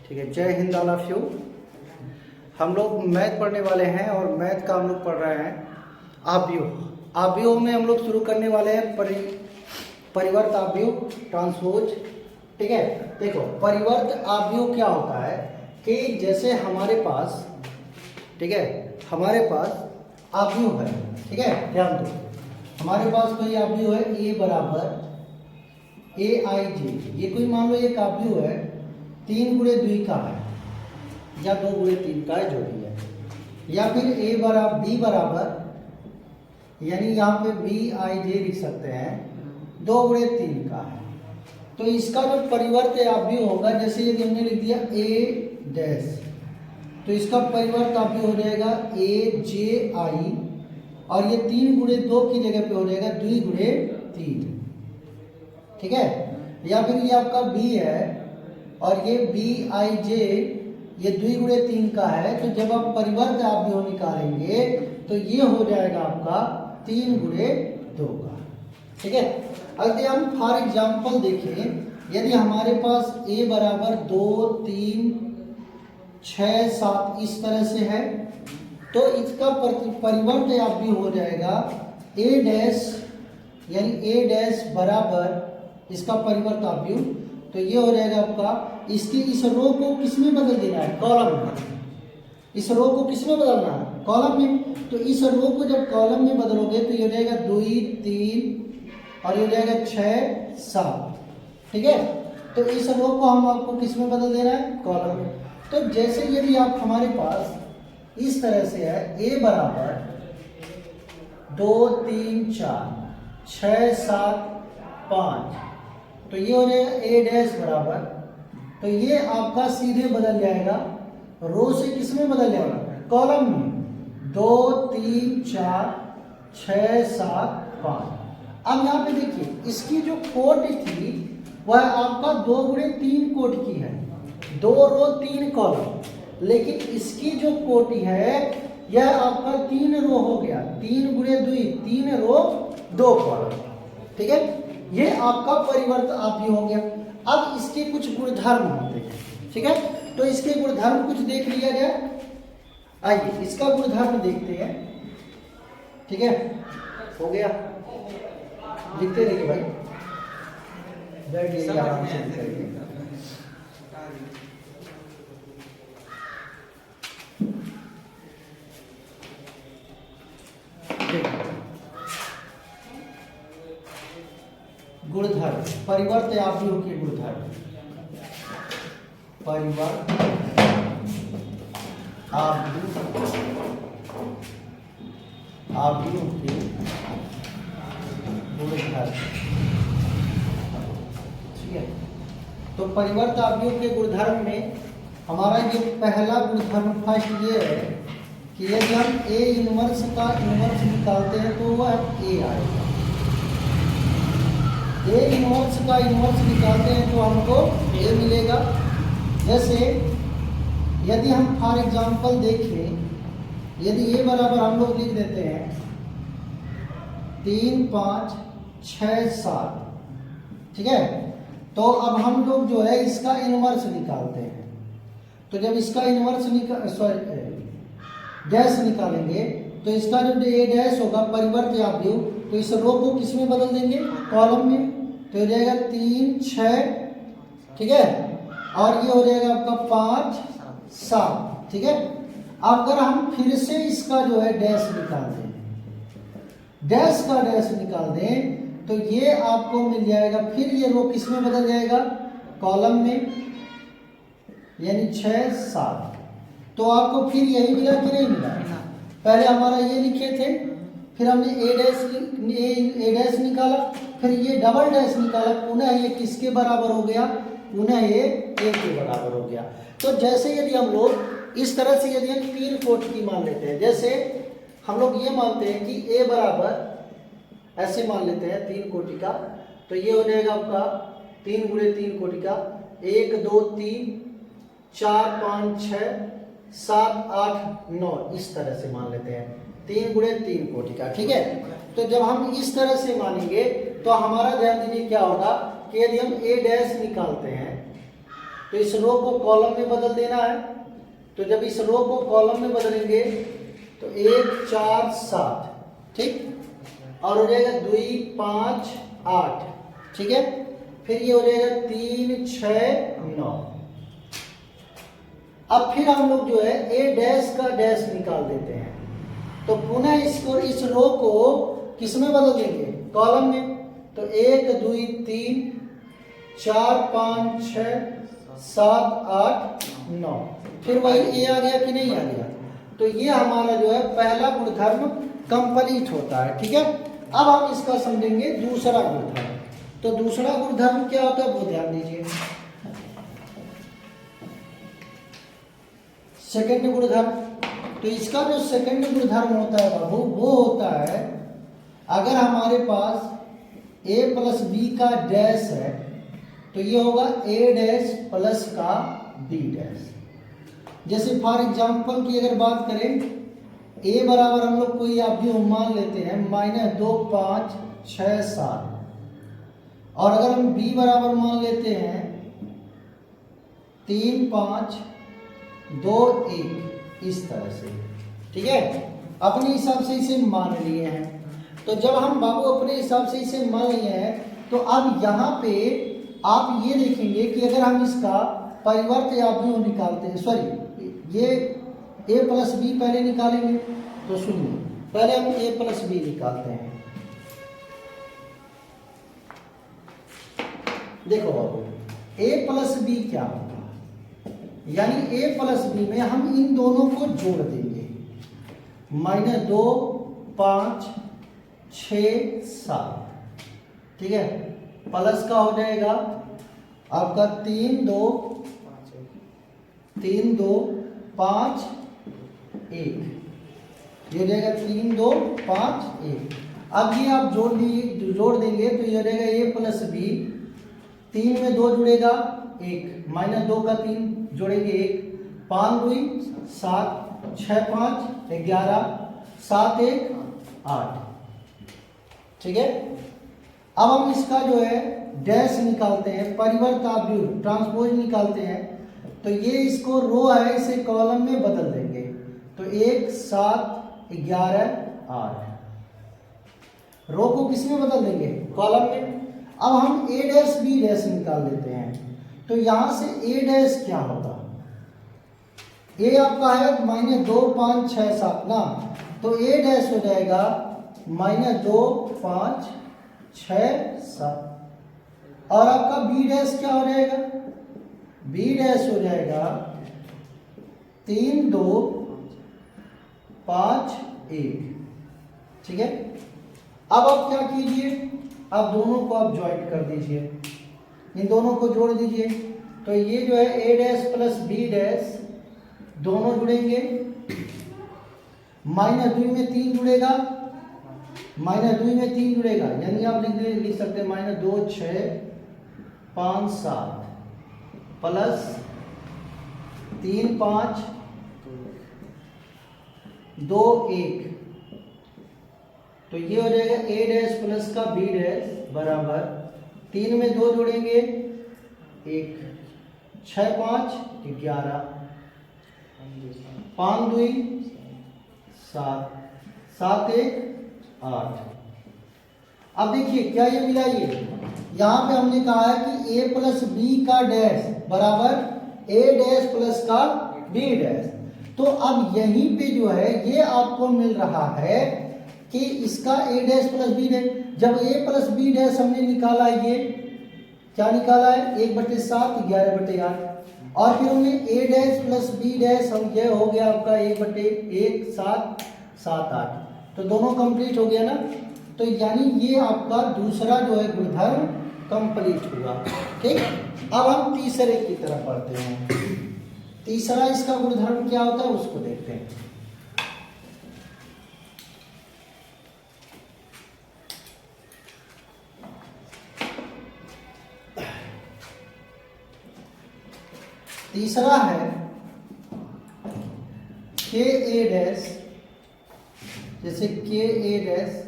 ठीक है, जय हिंद ऑल ऑफ यू। हम लोग मैथ पढ़ने वाले हैं और मैथ का हम लोग पढ़ रहे हैं आव्यूह में हम लोग शुरू करने वाले हैं परिवर्त आव्यूह ट्रांसपोज। ठीक है, देखो परिवर्त आव्यूह क्या होता है कि जैसे हमारे पास, ठीक है, हमारे पास आव्यूह है, ठीक है, ध्यान दो, हमारे पास कोई आव्यूह है ए बराबर ए आई जे, ये कोई मान लो एक आव्यूह है 3 गुणे 2 का है या 2 गुणे 3 का है, जो भी है, या फिर ए बराबर बी बराबर, यानी यहाँ पे बी आई जे लिख सकते हैं 2 गुणे 3 का है। तो इसका जो परिवर्त आव्यूह होगा, जैसे यदि हमने लिख दिया ए डैश, तो इसका परिवर्त आव्यूह हो जाएगा ए जे आई, और ये 3 गुणे 2 की जगह पे हो जाएगा 2 गुणे 3, ठीक है। या फिर ये आपका बी है और ये बी आई जे, ये 2 गुणे 3 का है, तो जब आप परिवर्त आव्यूह निकालेंगे तो ये हो जाएगा आपका 3 गुणे 2 का, ठीक है। अगर हम फॉर एग्जांपल देखें, यदि हमारे पास a बराबर 2 3 6 7 इस तरह से है, तो इसका परिवर्त आव्यूह हो जाएगा a डैश, यानी a डैश बराबर इसका परिवर्त आव्यूह, तो ये हो जाएगा आपका, इसकी इस रो को किसमें बदल देना है, कॉलम में। इस रो को किसमें बदलना है, कॉलम में। तो इस रो को जब कॉलम में बदलोगे तो ये हो जाएगा 2 3 और ये हो जाएगा 6 7, ठीक है। तो इस रो को हम आपको किसमें बदल देना है, कॉलम में। तो जैसे यदि आप हमारे पास इस तरह से है a बराबर 2 3 4 6 7 5, तो ये हो जाएगा a डैश बराबर, तो ये आपका सीधे बदल जाएगा, रो से किसमें बदल जाएगा, कॉलम में। 2 3 4 6 7 5। अब यहाँ पे देखिए, इसकी जो कोटि थी वह आपका 2 गुणे 3 कोटि की है, 2 रो 3 कॉलम, लेकिन इसकी जो कोटि है यह आपका 3 रो हो गया, 3 गुणे 2 3 रो 2 कॉलम, ठीक है। ये आपका परिवर्त आव्यूह हो गया। अब इसके कुछ गुणधर्म होते हैं, ठीक है, तो इसके गुणधर्म कुछ देख लिया जाए। आइए इसका गुणधर्म देखते हैं, ठीक है, हो गया, लिखते रहिए भाई, बैठिए आराम से लिखिए। गुणधर्म, परिवर्त आव्यूह के गुणधर्म, परिवर्त आव्यूह के गुणधर्म, ठीक है। तो परिवर्त आव्यूह के गुणधर्म में हमारा ये पहला गुणधर्म फर्स्ट ये है कि यदि हम ए इनवर्स का इनवर्स निकालते हैं तो वह ए आएगा। ए इनवर्स का इनवर्स निकालते हैं तो हमको ए मिलेगा। जैसे यदि हम फॉर एग्जांपल देखें, यदि ए बराबर हम लोग लिख देते हैं 3 5 6 7, ठीक है, तो अब हम लोग जो है इसका इनवर्स निकालते हैं। तो जब इसका इनवर्स डैश निकालेंगे तो इसका जो ए डैश होगा परिवर्त आव्यूह, तो इस रो को किस में बदल देंगे, कॉलम में, तो हो जाएगा 3 6, ठीक है, और ये हो जाएगा आपका 5 7, ठीक है। अगर हम फिर से इसका जो है डैश निकाल दें, डैश का डैश निकाल दें, तो ये आपको मिल जाएगा, फिर ये रो किस में बदल जाएगा, कॉलम में, यानी 6 7। तो आपको फिर यही मिला कि नहीं मिला, पहले हमारा ये लिखे थे, फिर हमने ए डैश निकाला, फिर ये डबल डैश निकाला, पुनः ये किसके बराबर हो गया, पुनः ये ए के बराबर हो गया। तो जैसे यदि हम लोग इस तरह से यदि हम 3 कोटि की मान लेते हैं, जैसे हम लोग ये मानते हैं कि ए बराबर, ऐसे मान लेते हैं 3 कोटि का, तो ये हो जाएगा आपका 3 गुणे 3 कोटि का, 1 2 3 4 5 6 7 8 9, इस तरह से मान लेते हैं 3 गुणे 3 कोटि का, ठीक है। तो जब हम इस तरह से मानेंगे तो हमारा ध्यान दीजिए क्या होगा कि यदि हम ए डैश निकालते हैं तो इस रो को कॉलम में बदल देना है। तो जब इस रो को कॉलम में बदलेंगे तो 1 4 7, ठीक, और हो जाएगा 2 5 8, ठीक है। फिर ये हो जाएगा 3 6 9। अब फिर हम लोग जो है ए डैश का डैश निकाल देते हैं। तो पुनः इसको इस रो को किस में बदल देंगे? कॉलम में। तो 1 2 3 4 5 6 7 8 9, फिर वही ए आ गया कि नहीं आ गया? तो ये हमारा जो है पहला गुणधर्म कंप्लीट होता है, ठीक है। अब हम इसका समझेंगे दूसरा गुणधर्म। तो दूसरा गुणधर्म क्या होता है वो ध्यान दीजिए। सेकंड गुणधर्म, तो इसका जो सेकंड गुणधर्म होता है बाबू वो होता है, अगर हमारे पास a प्लस बी का डैश है तो ये होगा a डैश प्लस का b डैश। जैसे फॉर एग्जांपल की अगर बात करें, a बराबर हम लोग कोई अवयव मान लेते हैं -2 5 6 7, और अगर हम b बराबर मान लेते हैं 3 5 2 1, इस तरह से, ठीक है। अपने हिसाब से इसे मान लिए हैं। तो जब हम बाबू अपने हिसाब से इसे मान लिए हैं तो अब यहाँ पे आप ये देखेंगे कि अगर हम इसका परिवर्त अवयव निकालते हैं, सॉरी ये a प्लस बी पहले निकालेंगे। तो सुनिए, पहले हम a प्लस बी निकालते हैं। देखो बाबू a प्लस बी क्या होगा, यानी a प्लस बी में हम इन दोनों को जोड़ देंगे। -2 5 6 7, ठीक है, प्लस का हो जाएगा आपका 3 2 5 1, ये हो जाएगा 3 2 5 1। अब ये आप जोड़ देंगे तो ये हो जाएगा a प्लस बी, 3 में 2 जुड़ेगा 1, -2 का 3 जोड़ेंगे 1, 5 2 7 6 5 11 7 1 8, ठीक है। अब हम इसका जो है डैश निकालते हैं, परिवर्त अवयव ट्रांसपोज निकालते हैं। तो ये इसको रो है, इसे कॉलम में बदल देंगे। तो 1 7 11 8, रो को किस में बदल देंगे? कॉलम में। अब हम a डैश b डैश निकाल देते हैं। तो यहां से a डैश क्या होगा? a आपका है -2 5 6 7 ना, तो a डैश हो जाएगा -2 5 6 7, और आपका b डैश क्या हो जाएगा? b डैश हो जाएगा 3 2 5 1, ठीक है। अब आप क्या कीजिए, आप दोनों को आप ज्वाइंट कर दीजिए, इन दोनों को जोड़ दीजिए। तो ये जो है a dash plus b dash दोनों जुड़ेंगे, -2 में 3 जुड़ेगा, -2 में 3 जुड़ेगा, यानी आप लिख सकते हैं -2 6 5 7 प्लस 3 5 2 1। तो ये हो जाएगा a डैश प्लस का b डैश बराबर 3 में 2 जोड़ेंगे 1, 6 5 11, 5 2 7 7 1 8। अब देखिए क्या ये मिला, ये यहाँ पे हमने कहा है कि a प्लस बी का डैश बराबर a डैश प्लस का b डैश। तो अब यहीं पे जो है ये आपको मिल रहा है कि इसका a dash plus b dash. जब a प्लस b डैश हमने निकाला, ये क्या निकाला है? 1/7 11/8, और फिर हमने a dash plus b dash, हम ये हो गया आपका 1/1 7 7 8। तो दोनों कंप्लीट हो गया ना। तो यानी ये आपका दूसरा जो है गुणधर्म कंप्लीट हुआ, ठीक। अब हम तीसरे की तरफ बढ़ते हैं। तीसरा इसका गुणधर्म क्या होता है उसको देखते हैं। तीसरा है के ए डैश, जैसे के ए डैश,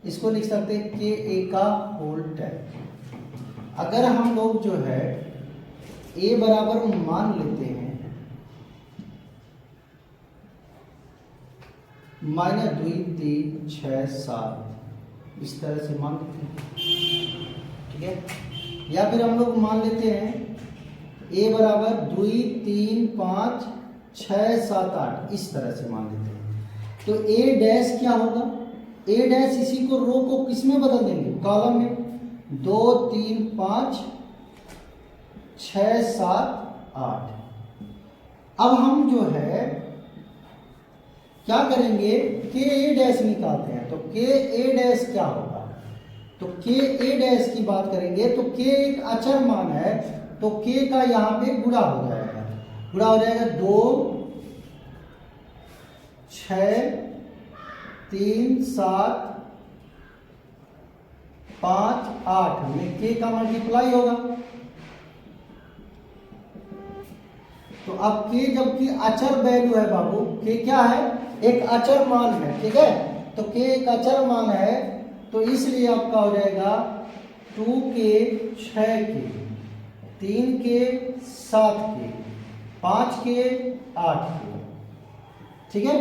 इसको लिख सकते हैं के ए का होल टैग। अगर हम लोग जो है ए बराबर मान लेते हैं -2, 3, 6, 7, इस तरह से मान लेते हैं, ठीक है। या फिर हम लोग मान लेते हैं ए बराबर 2, 3, 5, 6, 7, 8, इस तरह से मान लेते हैं। तो ए डैश क्या होगा, ए डैश इसी को रो को किस में बदल देंगे, कॉलम में। 2, 3, 5, 6, 7, 8। अब हम जो है क्या करेंगे, के ए डैश निकालते हैं। तो के ए डैश क्या होगा, तो के ए डैश की बात करेंगे तो के एक अचर मान है, तो के का यहाँ पे गुणा हो जाएगा, 2, 6, 3, 7, 5, 8 में के का मल्टीप्लाई होगा। तो अब के जबकि अचर वैल्यू है बाबू, के क्या है, एक अचर मान है, ठीक है। तो के एक अचर मान है, तो इसलिए आपका हो जाएगा 2k 6k, 3k 7k, 5k 8k, ठीक है।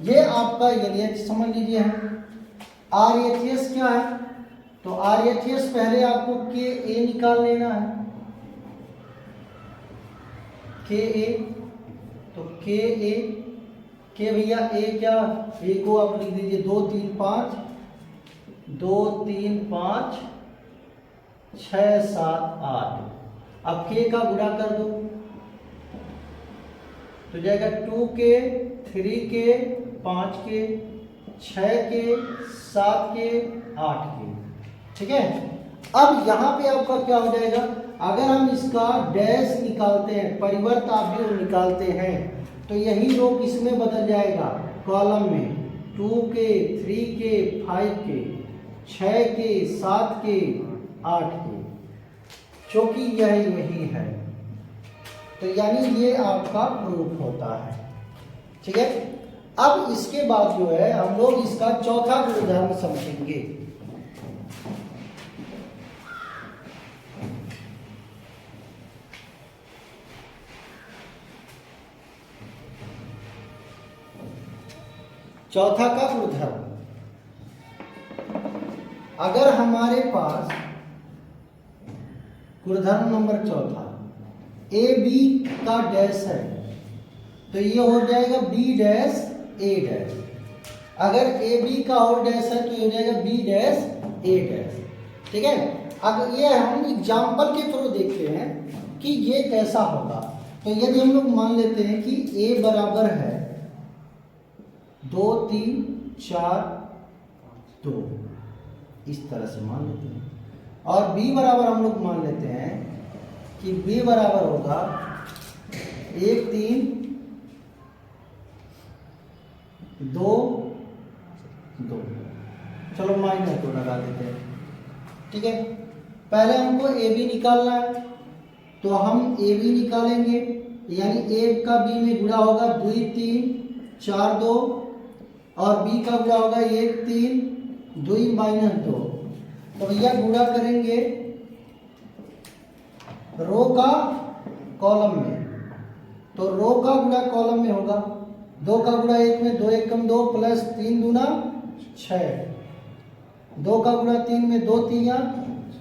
ये आपका एलएच समझ लीजिए है। आरएचएस क्या है, तो आरएचएस पहले आपको के ए निकाल लेना है, के ए। तो के ए के भैया ए क्या, ए को आप लिख दीजिए 2, 3, 5, 2, 3, 5, 6, 7, 8। अब के का गुणा कर दो तो जाएगा 2k, 3k, 5k, 6k, 7k, 8k, ठीक है। अब यहाँ पे आपका क्या हो जाएगा, अगर हम इसका डैश निकालते हैं, परिवर्त अवयव निकालते हैं, तो यही रो किसमें बदल जाएगा, कॉलम में। 2k, 3k, 5k, 6k, 7k, 8k, क्योंकि यही वही है। तो यानी ये आपका प्रूफ होता है, ठीक है। अब इसके बाद जो है हम लोग इसका चौथा गुणधर्म समझेंगे। चौथा का गुणधर्म, अगर हमारे पास गुणधर्म नंबर चौथा ए बी का डैश है, तो ये हो जाएगा बी डैश ए डैश। अगर ए बी का और डैश है तो ये हो जाएगा बी डैश ए डैश, ठीक है। अब ये हम एग्जाम्पल के थ्रू देखते हैं कि ये कैसा होगा। तो यदि हम लोग मान लेते हैं कि ए बराबर है 2, 3, 4, 2, इस तरह से मान लेते हैं, और बी बराबर हम लोग मान लेते हैं कि बी बराबर होगा 1, 3, 2, 2। चलो माइनस 2 लगा देते हैं, ठीक है। पहले हमको ए बी निकालना है, तो हम ए बी निकालेंगे, यानी ए का बी में गुणा होगा 2, 3, 4, 2, और बी का गुणा होगा 1, 3, 2 - 2। तो भैया गुणा करेंगे रो का कॉलम में, तो रो का गुणा कॉलम में होगा 2 का गुणा 1 में, 2 1 2 प्लस 3 दूना 6, 2 का गुणा 3 में, 2 3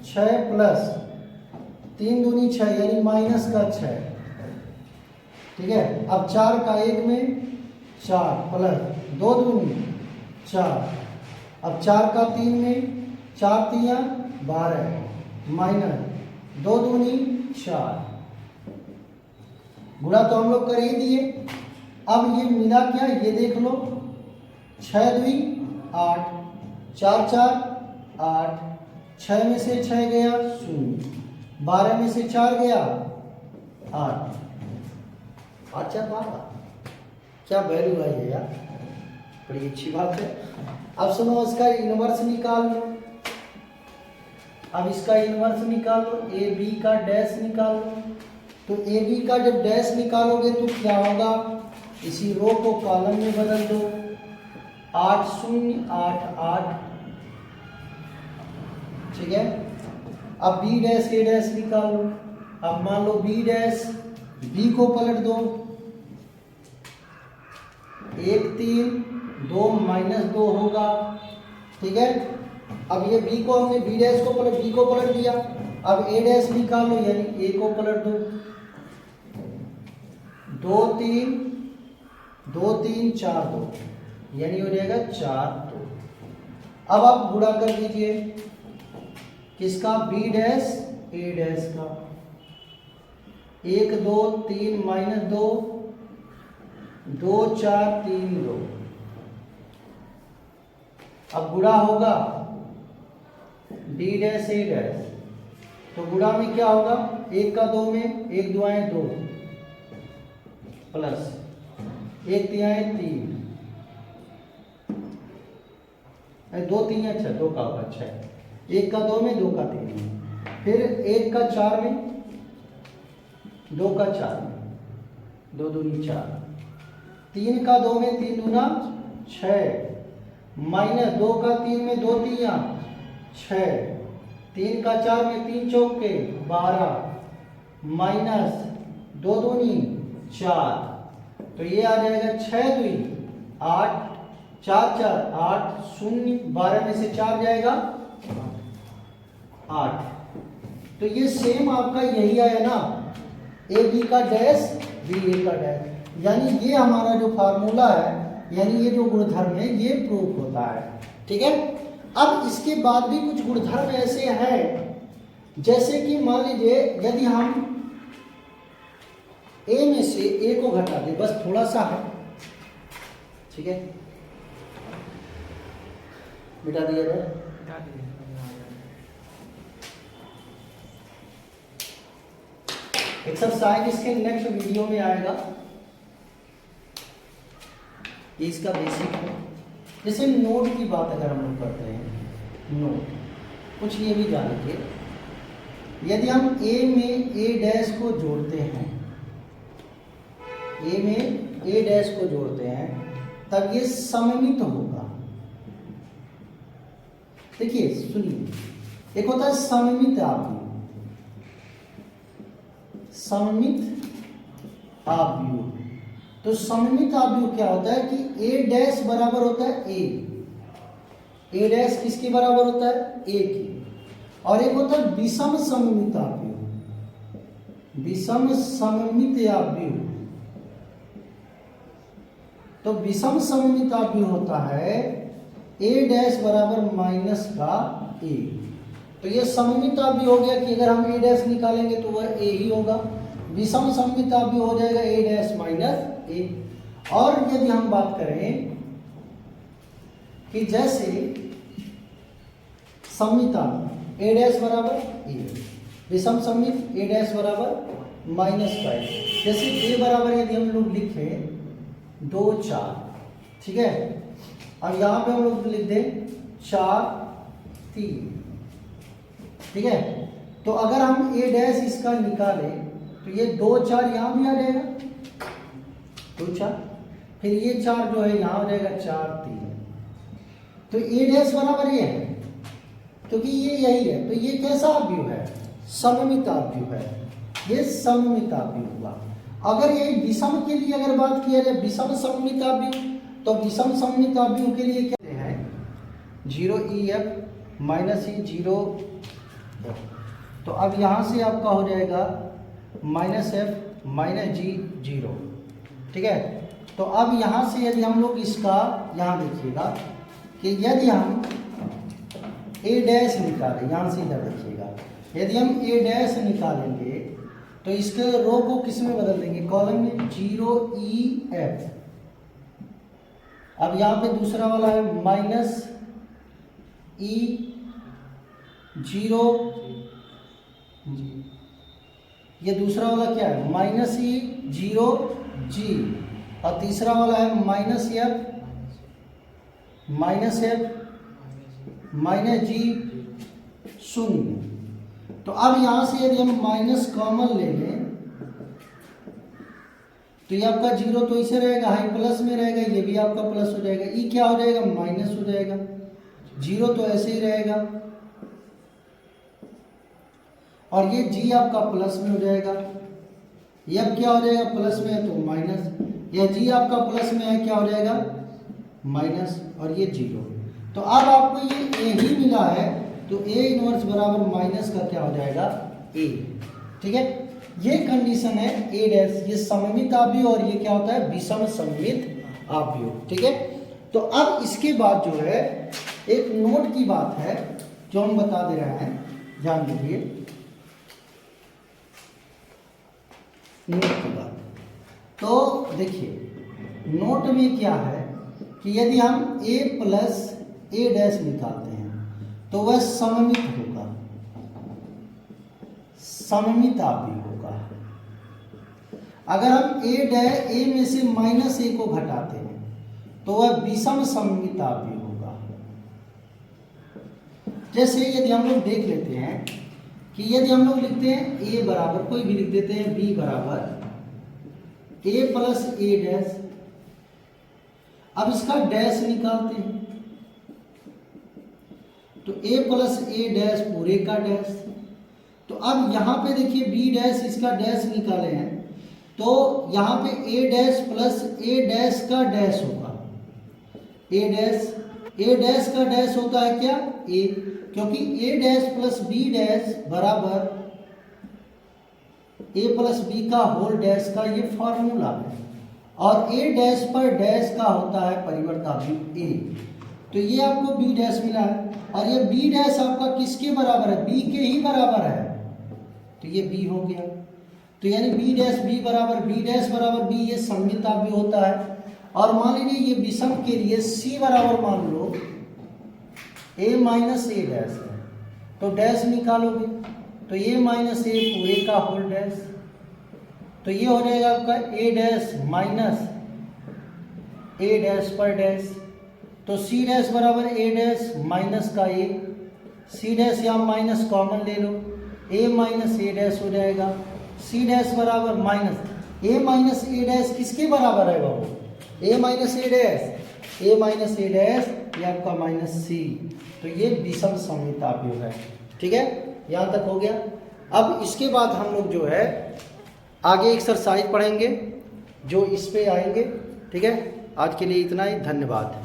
6 प्लस 3 दूनी 6, यानी माइनस का 6, ठीक है। अब 4 का 1 में 4 प्लस 2 दूनी 4, अब 4 का 3 में 4 3 12 माइनस 2 दूनी 4, गुणा तो हम लोग कर ही दिए। अब ये मिला क्या, ये देख लो, 6 2 8, 4 4 8, 6 में से 6 गया 0, 12 में से 4 गया 8, अच्छा 12, क्या वैल्यू आई है यार, बड़ी अच्छी बात है। अब सुनो, इसका इनवर्स निकाल लो। अब इसका इनवर्स निकाल लो, ए बी का डैश निकाल लो। तो ए बी का जब डैश निकालोगे तो क्या होगा, इसी रो को कॉलम में बदल दो, 8 0 8 8, ठीक है। अब बी डैश ए डैश निकाल लो। अब मान लो बी डैश, बी को पलट दो, 1 3 2 -2 होगा, ठीक है। अब ये बी को हमने बी डैश को बी को पलट दिया, अब ए डैश निकालो यानी ए को पलट दो, 2 3 2 3 4 2 यानी हो जाएगा 4 2। अब आप गुणा कर दीजिए किसका, बी डैश ए डैश का, 1 2 3 -2 2 4 3 2। अब गुणा होगा डी डैश ए डैश, तो गुणा में क्या होगा, 1 का 2 में 1 दुआएं 2 प्लस 1 तिहाई 3, 2 3 अच्छा 2 का होगा, अच्छा है, 1 का 2 में 2 का 3 में, फिर 1 का 4 में 2 का 4 में, 2 दूनी 4, 3 का 2 में 3 दूना 6, माइनस 2 का 3 में 2 तिया 6, 3 का 4 में 3 चौके 12, माइनस 2 दूनी 4, तो ये आ जाएगा 6 2 8, 4 4 8 0, 12 में से 4 जाएगा 8। तो ये सेम आपका यही आया ना, ए बी का डैश बी ए का डैश, यानी ये हमारा जो फार्मूला है, यानी ये जो गुणधर्म है ये प्रूफ होता है, ठीक है। अब इसके बाद भी कुछ गुणधर्म ऐसे हैं, जैसे कि मान लीजिए यदि हम ए में से ए को घटा दें, बस थोड़ा सा है, ठीक है, मिटा दिया जाए, एक्सरसाइज इसके नेक्स्ट वीडियो में आएगा, ये इसका बेसिक है। जैसे नोट की बात अगर हम लोग करते हैं, नोट कुछ ये भी जानेंगे, यदि हम ए में ए डैश को जोड़ते हैं, ए में ए डैश को जोड़ते हैं, तब ये सममित होगा। देखिए सुनिए, एक होता है सममित आव्यूह, सममित आव्यूह। तो सममित आव्यूह क्या होता है कि ए डैश बराबर होता है ए डैश किसके बराबर होता है, ए की, और एक होता है विषम सममित आव्यूह, विषम सममित आव्यूह। तो विषम सममित आव्यूह होता है ए डैश बराबर माइनस का ए, तो ये सममित आव्यूह हो गया कि अगर हम ए डैश निकालेंगे तो वह ए ही होगा, विषम सममित आव्यूह हो जाएगा ए डैश माइनस ए। और यदि हम बात करें कि जैसे सममित आव्यूह ए डैश बराबर ए, विषम सममित ए डैश बराबर माइनस का ए, जैसे ए बराबर यदि हम लोग लिखें 2 4, ठीक है, और यहां पे हम लोग लिख दें 4 3, ठीक है। तो अगर हम ए डैश इसका निकालें तो ये 2 4 यहां भी आ जाएगा, 2 4, फिर ये 4 जो है यहां हो जाएगा 4 3, तो ए डैश बराबर ये है क्योंकि ये यही है, तो ये कैसा आव्यूह है, सममित आव्यूह है, ये सममित आव्यूह हुआ। अगर ये विषम के लिए अगर बात किया जाए, विषम सममित आव्यूह, तो विषम सममित आव्यूह के लिए क्या है, 0 EF माइनस ई 0, तो अब यहां से आपका हो जाएगा माइनस एफ माइनस जी 0, ठीक है। तो अब यहां से यदि हम लोग इसका यहां देखिएगा कि यदि हम ए डैश निकालें, यहां से इधर देखिएगा, यदि हम ए डैश निकालेंगे तो इसके रो को किस में बदल देंगे, कॉलम में 0 EF। अब यहां पे दूसरा वाला है माइनस E 0, ये दूसरा वाला क्या है माइनस E 0 G, और तीसरा वाला है माइनस F माइनस G 0। तो अब यहां से यदि हम माइनस कॉमन ले लें तो ये आपका 0 तो इसे रहेगा, हाई प्लस में रहेगा, ये भी आपका प्लस हो जाएगा, ई क्या हो जाएगा माइनस हो जाएगा, 0 तो ऐसे ही रहेगा। और ये जी आपका प्लस में हो जाएगा। ये अब क्या हो जाएगा, प्लस में है तो माइनस, या जी आपका प्लस में है क्या हो जाएगा माइनस, और ये 0। तो अब आपको ये ए ही मिला है, तो ए इनवर्स बराबर माइनस का क्या हो जाएगा ए। ठीक है, ये कंडीशन है ए डैश, ये सममित आव्यूह और ये क्या होता है विषम सममित आव्यूह। ठीक है, तो अब इसके बाद जो है एक नोट की बात है जो हम बता दे रहे हैं, ध्यान दीजिए नोट की बात। तो देखिए नोट में क्या है कि यदि हम a प्लस ए डैश निकालते हैं तो वह सममित होगा, सममित आव्यूह होगा। अगर हम ए में से माइनस ए को घटाते हैं तो वह विषम सममित आव्यूह होगा। जैसे यदि हम लोग देख लेते हैं कि यदि हम लोग लिखते हैं ए बराबर, कोई भी लिख देते हैं बी बराबर ए प्लस ए डैश, अब इसका डैश निकालते हैं तो ए प्लस ए डैश पूरे का डैश। तो अब यहाँ पे देखिए बी डैश, इसका डैश निकाले हैं तो यहाँ पे ए डैश प्लस ए डैश का डैश होगा। ए डैश का डैश होता है क्या ए, क्योंकि ए डैश प्लस बी डैश बराबर ए प्लस बी का होल डैश का ये फॉर्मूला है, और ए डैश पर डैश का होता है परिवर्त आव्यूह ए। तो ये आपको बी डैश मिला है, और ये बी डैश आपका किसके बराबर है, बी के ही बराबर है, तो ये बी हो गया। तो यानी बी डैश बी बराबर बी, ये सममित आव्यूह होता है। और मान लीजिए ये विषम के लिए सी बराबर मान लो ए माइनस ए डैश है, तो डैश निकालोगे तो ए माइनस ए पूरे का होल डैश, तो ये हो जाएगा आपका ए डैश माइनस ए डैश पर डैश। तो सी डैश बराबर ए डैश माइनस का ए, सी डैश या माइनस कॉमन ले लो, ए माइनस ए डैश हो जाएगा। सी डैश बराबर माइनस ए डैश किसके बराबर है बाबू, ए माइनस ए डैश ये आपका माइनस सी। तो ये विषम सममित आव्यूह है। ठीक है, यहाँ तक हो गया। अब इसके बाद हम लोग जो है आगे एक्सरसाइज पढ़ेंगे जो इस पे आएंगे। ठीक है, आज के लिए इतना ही, धन्यवाद।